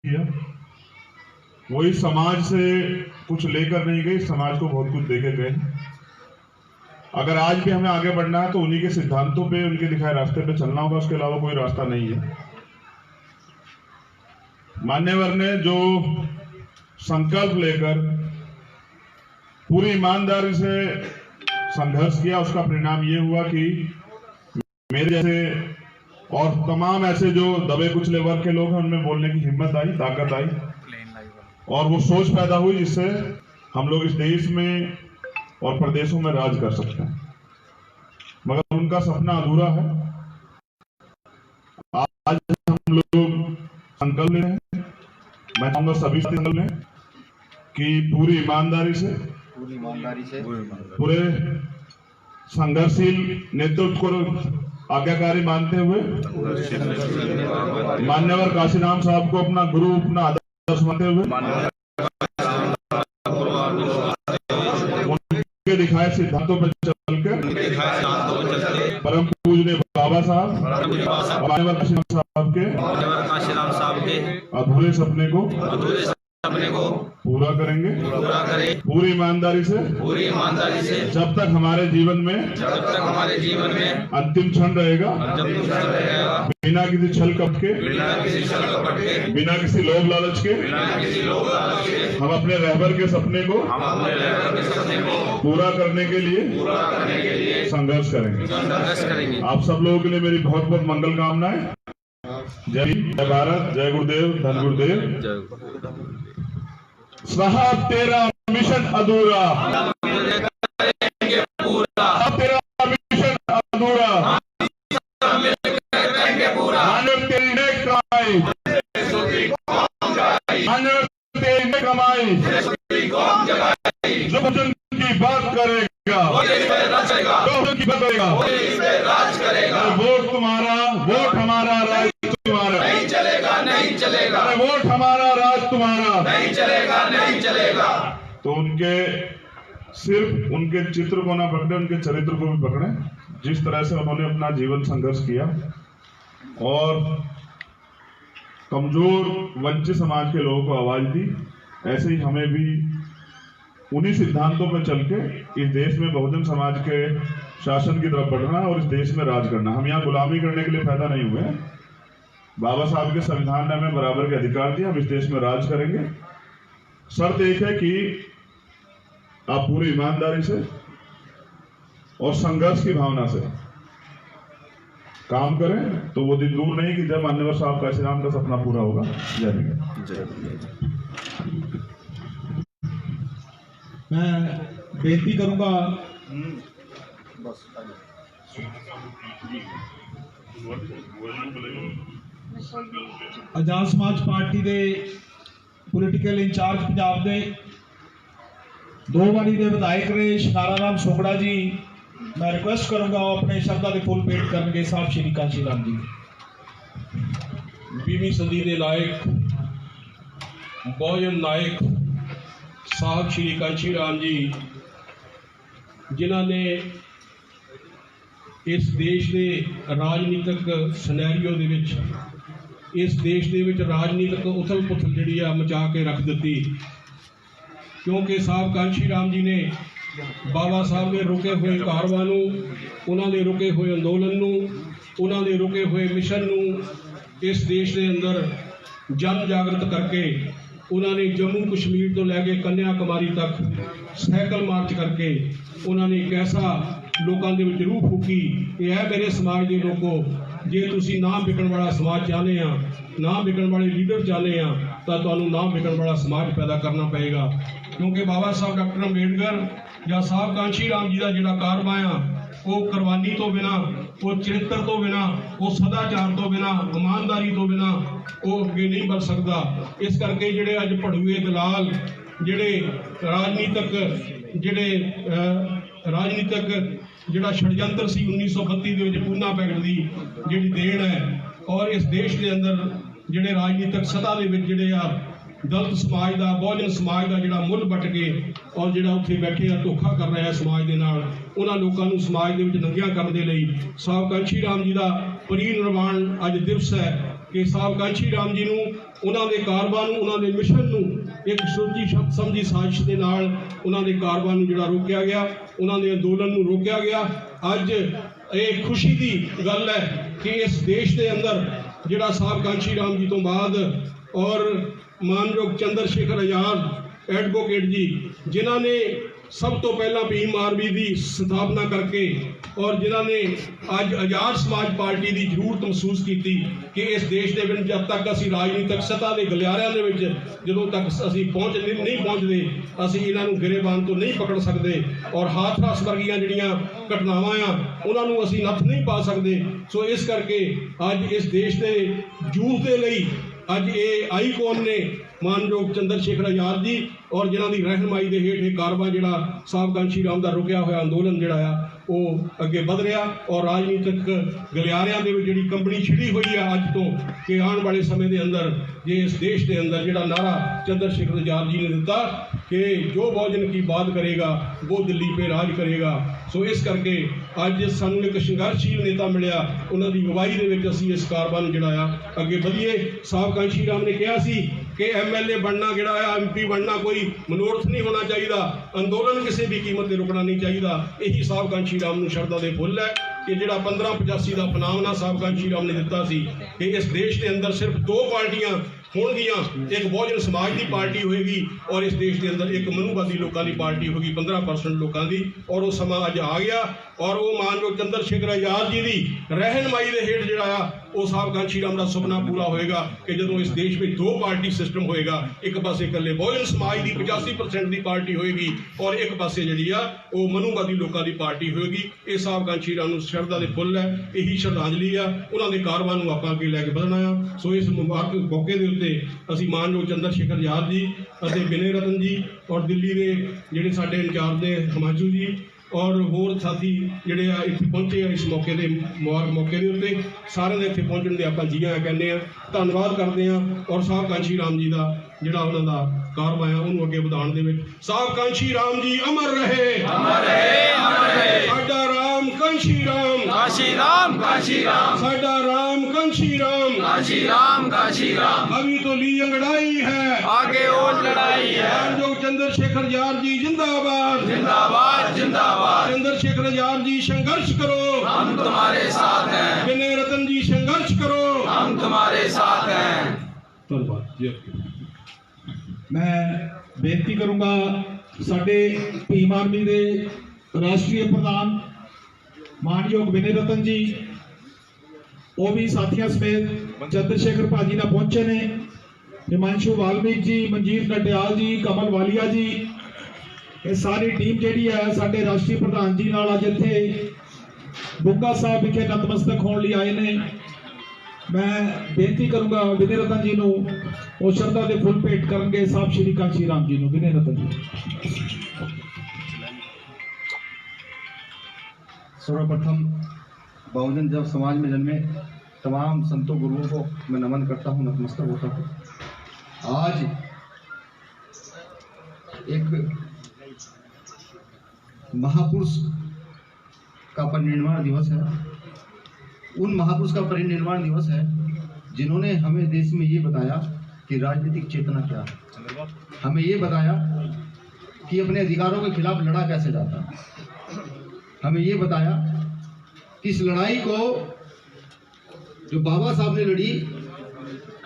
किया, वही समाज से कुछ लेकर नहीं गए, समाज को बहुत कुछ देके गए। अगर आज भी हमें आगे बढ़ना है तो उन्हीं के सिद्धांतों पे, उनके दिखाए रास्ते पे चलना होगा, उसके अलावा कोई रास्ता नहीं है। मान्यवर ने जो संकल्प लेकर पूरी ईमानदारी से संघर्ष किया, उसका परिणाम ये हुआ कि मेरे जैसे और तमाम ऐसे जो दबे कुचले वर्ग के लोग हैं, उनमें बोलने की हिम्मत आई, ताकत आई और वो सोच पैदा हुई जिससे हम लोग इस देश में और प्रदेशों में राज कर सकते हैं। मगर उनका सपना अधूरा है। आज हम लोग संकल्प ले रहे हैं, मैं चाहूंगा सभी संकल्प लें कि पूरी ईमानदारी से पूरे संघर्षशील नेतृत्व को आज्ञाकारी मानते हुए मान्यवर काशीराम साहब को अपना गुरु, अपना आदर्श मानते हुए उनके दिखाए सिद्धांतों पर चलकर परम पूजनीय बाबा साहब मान्यवर काशीराम साहब के अधूरे सपने को पूरा करेंगे, पूरी ईमानदारी से जब तक हमारे जीवन में अंतिम क्षण रहेगा, बिना किसी छल कपट के, बिना किसी लोभ लालच के, हम अपने रहबर के सपने को पूरा करने के लिए संघर्ष करेंगे। आप सब लोगों के लिए मेरी बहुत बहुत मंगल कामनाएं। जय भारत, जय गुरुदेव, धन गुरुदेव। साहब तेरा मिशन अधूरा, तेरा मिशन अधूरा, मानव तेरी नेक कमाई, मानव तेरी नेक कमाई, जो वचन की बात करेगा, जो वचन की बात करेगा, वोट तुम्हारा, वोट हमारा, राज तुम्हारा, नहीं चलेगा, वोट हमारा, राज तुम्हारा, नहीं चलेगा। तो उनके सिर्फ उनके चित्र को ना पकड़े, उनके चरित्र को भी पकड़े। जिस तरह से उन्होंने अपना जीवन संघर्ष किया और कमजोर वंचित समाज के लोगों को आवाज दी, ऐसे ही हमें भी उन्हीं सिद्धांतों पर चल के इस देश में बहुजन समाज के शासन की तरफ बढ़ना और इस देश में राज करना। हम यहाँ गुलामी करने के लिए पैदा नहीं हुए। बाबा साहब के संविधान ने हमें बराबर के अधिकार दिए, हम इस देश में राज करेंगे। शर्त एक है कि आप पूरी ईमानदारी से और संघर्ष की भावना से काम करें, तो वो दिन दूर नहीं कि जब मान्यवर साहब काशीराम का सपना पूरा होगा। जय हिंद। मैं बेनती करूंगा आजाद समाज पार्टी के पोलिटिकल इंचार्ज पंजाब के 2 बारी के विधायक रहे शनारा राम सोगड़ा जी, मैं रिक्वेस्ट करूंगा अपने शब्दों के फुल पेट करके। साहब श्री काशीराम जी 20वीं सदी के लायक बहुजन नायक साहब श्री काशीराम जी, जिन्होंने इस देश के राजनीतिक सनैरियो दे विच, इस देश दे विच राजनीतिक उथल पुथल जिहड़ी आ मचा के रख दी। क्योंकि साहब काशीराम जी ने बाबा साहब के रुके हुए कारवां नूं, उन्हां दे रुके हुए अंदोलन नूं, उन्हां दे रुके हुए मिशन नूं इस देश के अंदर जन जागृत करके उन्होंने जम्मू कश्मीर तो लैके कन्याकुमारी तक साइकिल मार्च करके उन्होंने एक ऐसा लोगों के विच रूह फूकी कि है मेरे समाज के लोगों, जे तुसी नाम बिकण वाला समाज चाहते हैं, नाम बिकण वाले लीडर चाहते हैं, तो तुहानूं नाम बिकण वाला समाज पैदा करना पड़ेगा। क्योंकि बाबा साहब डॉक्टर अंबेडकर या साहब काशीराम जी का जिहड़ा कारवां आ, वो कुर्बानी तो बिना, वो चरित्र तो बिना, वो सदाचार तो बिना, ईमानदारी तो बिना वो अगे नहीं बढ़ सकता। इस करके जिहड़े अज भड़ूए दलाल, जिहड़े राजनीतिक जिहड़ा षडयंत्र सी 1932 दे विच पूना पैगट दी जिहड़ी देन है, और इस देश के अंदर जिहड़े राजनीतिक सत्ता दे विच जिहड़े आ दलित समाज का, बहुजन समाज का जिहड़ा मुੱਲ बट के और जिहड़ा उत्थे बैठे आ धोखा कर रहा है समाज के नाल, उन्हां लोकां नूं समाज दे विच नंगिया करन दे लई साहब काशीराम जी का परिनिर्वाण अज दिवस है। ਕਿ ਸਾਹਿਬ ਕਾਂਸ਼ੀ ਰਾਮ ਜੀ ਨੂੰ, ਉਹਨਾਂ ਦੇ ਕਾਰੋਬਾਰ ਨੂੰ, ਉਹਨਾਂ ਦੇ ਮਿਸ਼ਨ ਨੂੰ ਇੱਕ ਸੋਚੀ ਸਮਝੀ ਸਾਜ਼ਿਸ਼ ਦੇ ਨਾਲ ਉਹਨਾਂ ਦੇ ਕਾਰੋਬਾਰ ਨੂੰ ਜਿਹੜਾ ਰੋਕਿਆ ਗਿਆ, ਉਹਨਾਂ ਦੇ ਅੰਦੋਲਨ ਨੂੰ ਰੋਕਿਆ ਗਿਆ। ਅੱਜ ਇਹ ਖੁਸ਼ੀ ਦੀ ਗੱਲ ਹੈ ਕਿ ਇਸ ਦੇਸ਼ ਦੇ ਅੰਦਰ ਜਿਹੜਾ ਸਾਹਿਬ ਕਾਂਸ਼ੀ ਰਾਮ ਜੀ ਤੋਂ ਬਾਅਦ ਔਰ ਮਾਨਯੋਗ ਚੰਦਰ ਸ਼ੇਖਰ ਆਜ਼ਾਦ ਐਡਵੋਕੇਟ ਜੀ, ਜਿਨ੍ਹਾਂ ਨੇ ਸਭ ਤੋਂ ਪਹਿਲਾਂ ਭੀਮ ਆਰਮੀ ਦੀ ਸਥਾਪਨਾ ਕਰਕੇ ਔਰ ਜਿਨ੍ਹਾਂ ਨੇ ਅੱਜ ਆਜ਼ਾਦ ਸਮਾਜ ਪਾਰਟੀ ਦੀ ਜ਼ਰੂਰਤ ਮਹਿਸੂਸ ਕੀਤੀ ਕਿ ਇਸ ਦੇਸ਼ ਦੇ ਵਿੱਚ ਜਦ ਤੱਕ ਅਸੀਂ ਰਾਜਨੀਤਿਕ ਸੱਤਾ ਦੇ ਗਲਿਆਰਿਆਂ ਦੇ ਵਿੱਚ ਜਦੋਂ ਤੱਕ ਅਸੀਂ ਨਹੀਂ ਪਹੁੰਚਦੇ, ਅਸੀਂ ਇਹਨਾਂ ਨੂੰ ਗਿਰੇਬਾਨ ਤੋਂ ਨਹੀਂ ਪਕੜ ਸਕਦੇ ਔਰ ਹਾਥਰਸ ਵਰਗੀਆਂ ਜਿਹੜੀਆਂ ਘਟਨਾਵਾਂ ਆ ਉਹਨਾਂ ਨੂੰ ਅਸੀਂ ਨੱਥ ਨਹੀਂ ਪਾ ਸਕਦੇ। ਸੋ ਇਸ ਕਰਕੇ ਅੱਜ ਇਸ ਦੇਸ਼ ਦੇ ਯੂਥ ਦੇ ਲਈ ਅੱਜ ਇਹ ਆਈਕੋਨ ਨੇ ਮਾਨਯੋਗ ਚੰਦਰ ਸ਼ੇਖਰ ਆਜ਼ਾਦ ਜੀ ਔਰ ਜਿਨ੍ਹਾਂ ਦੀ ਰਹਿਨਮਾਈ ਦੇ ਹੇਠ ਇਹ ਕਾਰਵਾ ਜਿਹੜਾ ਸਾਹਿਬ ਕਾਂਸ਼ੀ ਰਾਮ ਦਾ ਰੁਕਿਆ ਹੋਇਆ ਅੰਦੋਲਨ ਜਿਹੜਾ ਆ ਉਹ ਅੱਗੇ ਵਧ ਰਿਹਾ ਔਰ ਰਾਜਨੀਤਿਕ ਗਲਿਆਰਿਆਂ ਦੇ ਵਿੱਚ ਜਿਹੜੀ ਕੰਬਣੀ ਛਿੜੀ ਹੋਈ ਆ ਅੱਜ ਤੋਂ ਕਿ ਆਉਣ ਵਾਲੇ ਸਮੇਂ ਦੇ ਅੰਦਰ ਜੇ ਇਸ ਦੇਸ਼ ਦੇ ਅੰਦਰ ਜਿਹੜਾ ਨਾਰਾ ਚੰਦਰ ਸ਼ੇਖਰ ਆਜ਼ਾਦ ਜੀ ਨੇ ਦਿੱਤਾ ਕਿ ਜੋ ਬਹੁਜਨ ਕੀ ਬਾਤ ਕਰੇਗਾ ਉਹ ਦਿੱਲੀ ਪੇ ਰਾਜ ਕਰੇਗਾ। ਸੋ ਇਸ ਕਰਕੇ ਅੱਜ ਸਾਨੂੰ ਇੱਕ ਸੰਘਰਸ਼ੀਲ ਨੇਤਾ ਮਿਲਿਆ, ਉਹਨਾਂ ਦੀ ਅਗਵਾਈ ਦੇ ਵਿੱਚ ਅਸੀਂ ਇਸ ਕਾਰਵਾ ਨੂੰ ਜਿਹੜਾ ਆ ਅੱਗੇ ਵਧੀਏ। ਸਾਹਿਬ ਕਾਂਸ਼ੀ ਰਾਮ ਨੇ ਕਿਹਾ ਸੀ ਕਿ MLA ਬਣਨਾ ਜਿਹੜਾ ਆ, MP ਬਣਨਾ ਕੋਈ ਮਨੋਰਥ ਨਹੀਂ ਹੋਣਾ ਚਾਹੀਦਾ, ਅੰਦੋਲਨ ਕਿਸੇ ਵੀ ਕੀਮਤ ਤੇ ਰੁਕਣਾ ਨਹੀਂ ਚਾਹੀਦਾ। ਇਹੀ ਸਾਹਿਬ ਕਾਂਸ਼ੀ ਰਾਮ ਨੂੰ ਸ਼ਰਧਾ ਦੇ ਫੁੱਲ ਹੈ ਕਿ ਜਿਹੜਾ 1585 ਦਾ ਫਨਾਮਨਾ ਸਾਹਿਬ ਕਾਂਸ਼ੀ ਰਾਮ ਨੇ ਦਿੱਤਾ ਸੀ ਕਿ ਇਸ ਦੇਸ਼ ਦੇ ਅੰਦਰ ਸਿਰਫ 2 ਪਾਰਟੀਆਂ ਹੋਣਗੀਆਂ, ਇੱਕ ਬਹੁਜਨ ਸਮਾਜ ਦੀ ਪਾਰਟੀ ਹੋਏਗੀ ਔਰ ਇਸ ਦੇਸ਼ ਦੇ ਅੰਦਰ ਇੱਕ ਮਨੂਵਾਦੀ ਲੋਕਾਂ ਦੀ ਪਾਰਟੀ ਹੋਗੀ 15% ਲੋਕਾਂ ਦੀ। ਔਰ ਉਹ ਸਮਾਂ ਅੱਜ ਆ ਗਿਆ ਔਰ ਉਹ ਮਾਨਯੋਗ ਚੰਦਰ ਸ਼ੇਖਰ ਆਜ਼ਾਦ ਜੀ ਦੀ ਰਹਿਨਮਾਈ ਦੇ ਹੇਠ ਜਿਹੜਾ ਆ ਉਹ ਸਾਹਿਬ ਕਾਂਸ਼ੀ ਰਾਮ ਦਾ ਸੁਪਨਾ ਪੂਰਾ ਹੋਏਗਾ ਕਿ ਜਦੋਂ ਇਸ ਦੇਸ਼ ਵਿੱਚ 2 ਪਾਰਟੀ ਸਿਸਟਮ ਹੋਏਗਾ, ਇੱਕ ਪਾਸੇ ਇਕੱਲੇ ਬਹੁਜਨ ਸਮਾਜ ਦੀ 85% ਦੀ ਪਾਰਟੀ ਹੋਏਗੀ ਔਰ ਇੱਕ ਪਾਸੇ ਜਿਹੜੀ ਆ ਉਹ ਮਨੂਵਾਦੀ ਲੋਕਾਂ ਦੀ ਪਾਰਟੀ ਹੋਏਗੀ। ਇਹ ਸਾਹਿਬ ਕਾਂਸ਼ੀ ਰਾਮ ਨੂੰ ਸ਼ਰਧਾ ਦੇ ਫੁੱਲ ਹੈ, ਇਹੀ ਸ਼ਰਧਾਂਜਲੀ ਆ, ਉਹਨਾਂ ਦੇ ਕਾਰਵਾਂ ਨੂੰ ਆਪਾਂ ਅੱਗੇ ਲੈ ਕੇ ਵਧਣਾ ਆ। ਸੋ ਇਸ ਮੁਬਾਰਕ ਮੌਕੇ ਦੇ ਉੱਤੇ ਅਸੀਂ ਮਾਨਯੋਗ ਚੰਦਰ ਸ਼ੇਖਰ ਆਜ਼ਾਦ ਜੀ ਅਤੇ ਵਿਨੇ ਰਤਨ ਜੀ ਔਰ ਦਿੱਲੀ ਦੇ ਜਿਹੜੇ ਸਾਡੇ ਇੰਚਾਰਜ ਨੇ ਹਿਮਾਂਸ਼ੂ ਜੀ ਔਰ ਹੋਰ ਸਾਥੀ ਜਿਹੜੇ ਆ ਇੱਥੇ ਪਹੁੰਚੇ ਆ ਇਸ ਮੌਕੇ ਦੇ ਮੁਬਾਰਕ ਮੌਕੇ ਦੇ ਉੱਤੇ, ਸਾਰਿਆਂ ਦੇ ਇੱਥੇ ਪਹੁੰਚਣ ਦੇ ਆਪਾਂ ਜੀ ਆਇਆਂ ਕਹਿੰਦੇ ਆ, ਧੰਨਵਾਦ ਕਰਦੇ ਆ ਔਰ ਸਾਹਿਬ ਕਾਂਸ਼ੀ ਰਾਮ ਜੀ ਦਾ ਜਿਹੜਾ ਉਹਨਾਂ ਦਾ ਕਾਰਵਾ ਆ ਉਹਨੂੰ ਅੱਗੇ ਵਧਾਉਣ ਦੇ ਵਿੱਚ ਸਾਹਿਬ ਕਾਂਸ਼ੀ ਰਾਮ ਜੀ ਅਮਰ ਰਹੇ, ਅਮਰ ਰਹੇ, ਅਮਰ ਰਹੇ। ਸਾਡਾ ਰਾਮ ਕਾਂਸ਼ੀ ਰਾਮ, काशी राम, काशी राम, साडा राम कांशी राम, काशी राम, काशी राम। अभी तो ली अंगड़ाई है, आगे और लड़ाई है। जो चंद्रशेखर आजाद जी जिंदाबाद, जिंदाबाद, जिंदाबाद। चंद्रशेखर आजाद जी संघर्ष करो, हम तुम्हारे साथ हैं। विनय रतन जी संघर्ष करो, हम तुम्हारे साथ हैं। धन्यवाद जी। मैं बेनती करूंगा साडे भीम आर्मी दे राष्ट्रीय प्रधान मानयोग विनय रतन जी वो भी साथियों समेत चंद्रशेखर भाजी ना पहुंचे ने, हिमांशु वाल्मीकि जी, मनजीत नटियाल जी, कमल वालिया जी, ये सारी टीम जी है साडे राष्ट्रीय प्रधान जी नाल अज इत्थे बुग्गा साहब विखे नतमस्तक होने लिए आए ने। मैं बेनती करूंगा विनय रतन जी नूं वो श्रद्धा दे फुल भेंट करनगे साहब श्री कांशी राम जी नूं। विनय रतन जी। सर्वप्रथम बहुजन जब समाज में जन्मे तमाम संतों गुरुओं को मैं नमन करता हूँ, नतमस्तक होता हूँ। आज एक महापुरुष का परिनिर्वाण दिवस है। उन महापुरुष का परिनिर्वाण दिवस है जिन्होंने हमें देश में ये बताया कि राजनीतिक चेतना क्या है, हमें ये बताया कि अपने अधिकारों के खिलाफ लड़ा कैसे जाता है, हमें ये बताया कि इस लड़ाई को जो बाबा साहब ने लड़ी,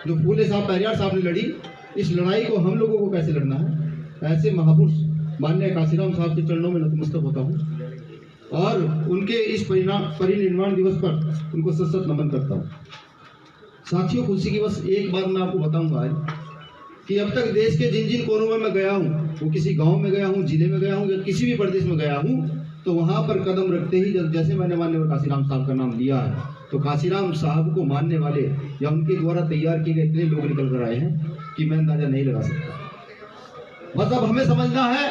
जो फूले साहब पेरियार साहब ने लड़ी, इस लड़ाई को हम लोगों को कैसे लड़ना है। ऐसे महापुरुष माननीय काशीराम साहब के चरणों में नतमस्तक होता हूँ और उनके इस परिनिर्वाण दिवस पर उनको सशक्त नमन करता हूँ। साथियों, खुशी की बस एक बात मैं आपको बताऊंगा आज कि अब तक देश के जिन जिन कोनों में मैं गया हूँ, वो किसी गांव में गया हूँ, जिले में गया हूँ या किसी भी प्रदेश में गया हूँ, तो वहाँ पर कदम रखते ही जैसे मैंने माननीय काशीराम साहब का नाम लिया है तो काशीराम साहब को मानने वाले या उनके द्वारा तैयार किए गए इतने लोग निकल कर आए हैं कि मैं अंदाजा नहीं लगा सकता। मतलब हमें समझना है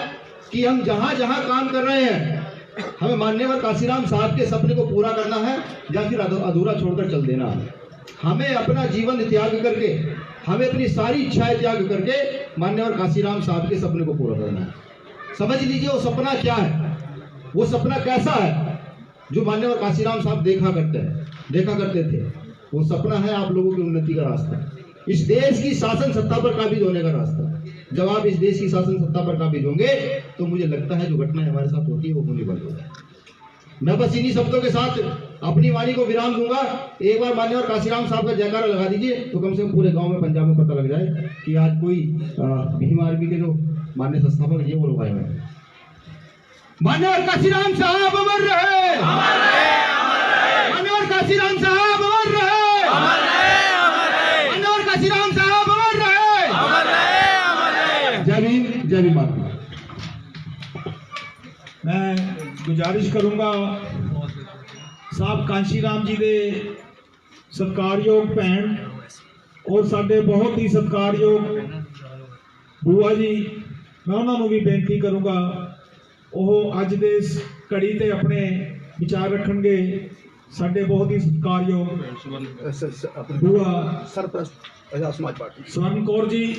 कि हम जहाँ जहाँ काम कर रहे हैं हमें माननीय काशीराम साहब के सपने को पूरा करना है या फिर अधूरा छोड़कर चल देना है। हमें अपना जीवन त्याग करके, हमें अपनी सारी इच्छाएं त्याग करके माननीय काशीराम साहब के सपने को पूरा करना है। समझ लीजिए वो सपना क्या है, वो सपना कैसा है जो माननीय काशीराम साहब देखा करते थे। वो सपना है आप लोगों की उन्नति का रास्ता, इस देश की शासन सत्ता पर काबिज होने का रास्ता। जब आप इस देश की शासन सत्ता पर काबिज होंगे तो मुझे लगता है जो घटनाएं हमारे साथ होती है वो होनी बंद हो जाए। मैं बस इन्हीं शब्दों के साथ अपनी वाणी को विराम दूंगा। एक बार मान्यवर काशीराम साहब का जयकारा लगा दीजिए तो कम से कम पूरे गांव में पंजाब में पता लग जाए कि आज कोई भीम आर्मी के जो मान्य संस्थापक ये वो लोग आए हुए हैं। मान्यवर काशीराम साहब अमर रहे, मान्यवर काशीराम साहब अमर रहे, मान्यवर काशीराम साहब अमर रहे। जय भीम, जय भीम माता। मैं गुजारिश करूंगा साहब कांशीराम जी दे सत्कारयोग भैन और साडे बहुत ही सत्कारयोग बुआ जी, मैं उन्होंने भी बेनती करूंगा ਉਹ ਅੱਜ ਦੇ ਇਸ ਘੜੀ ਤੇ ਆਪਣੇ ਵਿਚਾਰ ਰੱਖਣਗੇ। ਸਾਡੇ ਬਹੁਤ ਹੀ ਸਤਿਕਾਰਯੋਗ ਬੁਆ ਸਰਪ੍ਰਸਤ ਸਮਾਜ ਪਾਰਟੀ ਸਵਰਨ ਕੌਰ ਜੀ,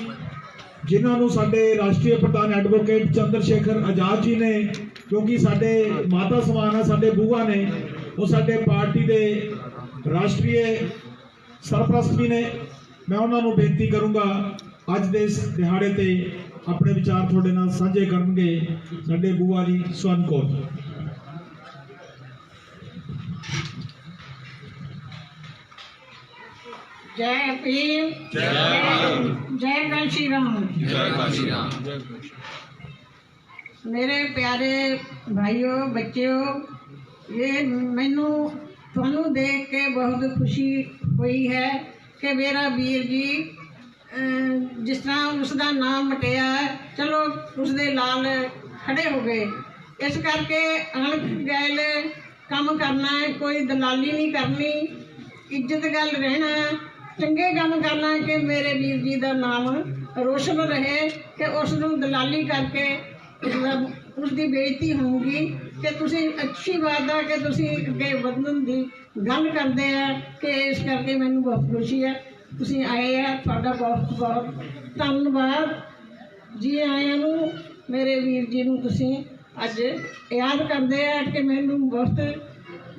ਜਿਨ੍ਹਾਂ ਨੂੰ ਸਾਡੇ ਰਾਸ਼ਟਰੀ ਪ੍ਰਧਾਨ ਐਡਵੋਕੇਟ ਚੰਦਰ ਸ਼ੇਖਰ ਆਜ਼ਾਦ ਜੀ ਨੇ, ਕਿਉਂਕਿ ਸਾਡੇ ਮਾਤਾ ਸਮਾਨ ਆ, ਸਾਡੇ ਬੂਆ ਨੇ, ਉਹ ਸਾਡੇ ਪਾਰਟੀ ਦੇ ਰਾਸ਼ਟਰੀ ਸਰਪ੍ਰਸਤ ਵੀ ਨੇ। ਮੈਂ ਉਹਨਾਂ ਨੂੰ ਬੇਨਤੀ ਕਰੂੰਗਾ ਅੱਜ ਦੇ ਇਸ ਦਿਹਾੜੇ ਤੇ ਆਪਣੇ ਵਿਚਾਰ ਤੁਹਾਡੇ ਨਾਲ ਸਾਂਝੇ ਕਰਨਗੇ ਸਾਡੇ ਬੂਆ ਜੀ ਸਵਰਨ ਕੌਰ। जय भीम, जय काशी राम। जय काशी राम। मेरे प्यारे भाइयों बच्चों, ये मैनू थानू देख के बहुत खुशी हुई है कि मेरा वीर जी जिस तरह उसका नाम मटिया है, चलो उसके लाल खड़े हो गए। इस करके अणख गैल काम करना है, कोई दलाली नहीं करनी, इज्जत गल रहना, चंगे काम करना कि मेरे वीर जी का नाम रोशन रहे, कि उसनू दलाली करके उसकी बेइज्जती होगी। कि तुसी अच्छी बात है कि तुसी अगे वधन की गल करते हैं, कि इस करके मैनू बहुत खुशी है तुसी आए हैं। तुहाडा बहुत बहुत धन्यवाद जी आया नू। मेरे वीर जी नू तुसी अज याद करते हैं कि मैनू बहुत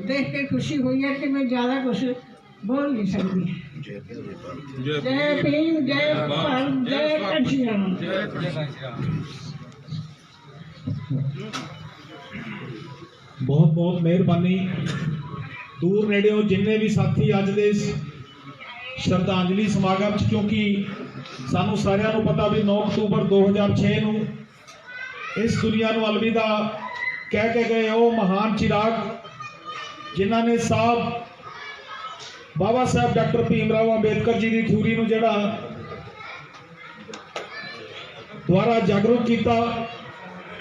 देख के खुशी हुई है कि मैं ज़्यादा कुछ बोल नहीं सकती। जय भीम, जय भारत, जय काशी राम। बहुत बहुत मेहरबानी। दूर नेड़े जिन्ने भी साथी अज दे श्रद्धांजलि समागम च, क्योंकि सानू सारिਆਂ ਨੂੰ पता भी 9 अक्तूबर 2006 ਨੂੰ इस दुनिया ਨੂੰ अलविदा कह के गए वो महान चिराग जिन्हों ने साहब बाबा साहब डॉक्टर भीमराव अंबेडकर जी की थ्योरी ਨੂੰ ਜਿਹੜਾ ਦੁਆਰਾ जागरूक किया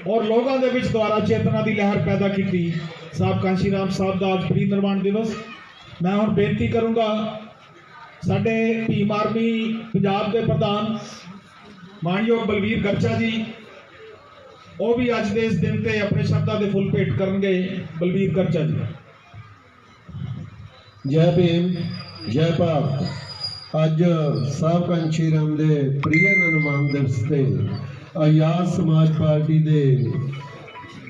और लोगों के विच द्वारा चेतना की लहर पैदा की। साहब कांशीराम साहब का अज परिनिर्वाण दिवस। मैं हुण बेनती करूँगा साडे भीम आर्मी पंजाब के प्रधान मानयोग बलवीर गर्चा जी, वो भी अज के इस दिन ते अपने शब्दां दे फुल भेंट करनगे। बलवीर गर्चा जी। जय भीम, जय भारत। अज साहब कांशीराम दे प्रिय निर्माण दिवस ते आजाद समाज पार्टी दे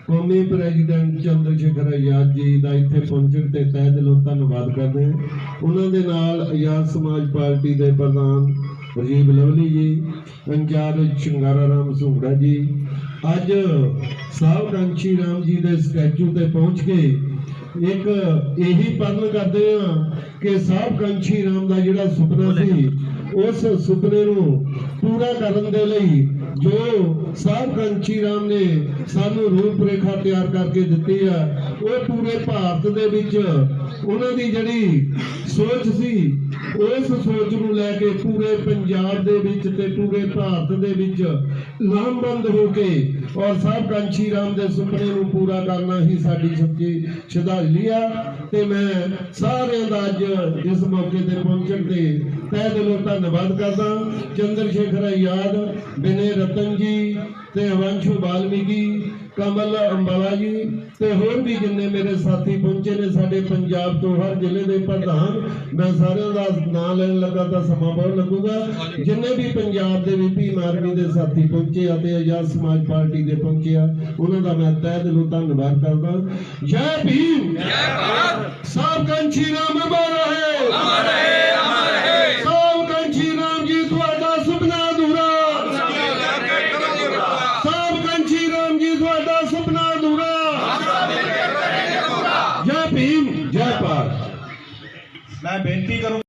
कौमी प्रेजिडेंट चंद्र शेखर आजाद जी का इत्थे पहुंचण ते तह दिलों धन्नवाद करते हैं। उन्होंने नाल आजाद समाज पार्टी के प्रधान राजीव लवली जी, इंचार्ज शंगारा राम सूंगड़ा जी, अज साहब कांशीराम जी के स्टैचू ते पहुंच के एक यही प्रण करते हैं कि साहब कांशीराम का जिहड़ा सुपना सी उस सुपने नूं पूरा करन दे लई जो साहब कांशीराम ने सानू रूपरेखा तैयार करके दी है, वो पूरे भारत दे विच उन्हां दी जिहड़ी सोच सी उस सोच नूं लैके पूरे पंजाब दे विच ते पूरे भारत दे विच लामबंद होके और साहब कांशीराम दे सुपने नूं पूरा करना ही साडी सच्ची श्रद्धांजलि आ। ते मैं सारिਆਂ ਦਾ अज इस मौके ते पहुंचण ते तह दिलों धन्नवाद करदा। चंद्र शेखर आजाद, विनय रतन जी ते अवंशु वाल्मीकि, कमल अंबाला जी ते होर भी जिन्ने मेरे साथी पहुंचे ने साडे पंजाब तो हर जिले के प्रधान, मैं सारिਆਂ ਦਾ नाम लैन लगा तो समा बहुत लगूगा। जिन्ने भी पंजाब के भी भीम आर्मी के साथी पहुंचे ते आजाद समाज पार्टी के पहुंचे उन्हों का मैं तह दिलों धन्नवाद करदा। जय भीम, जय भारत। साहब कांशीराम अमर रहे। मैं बेनती करूँ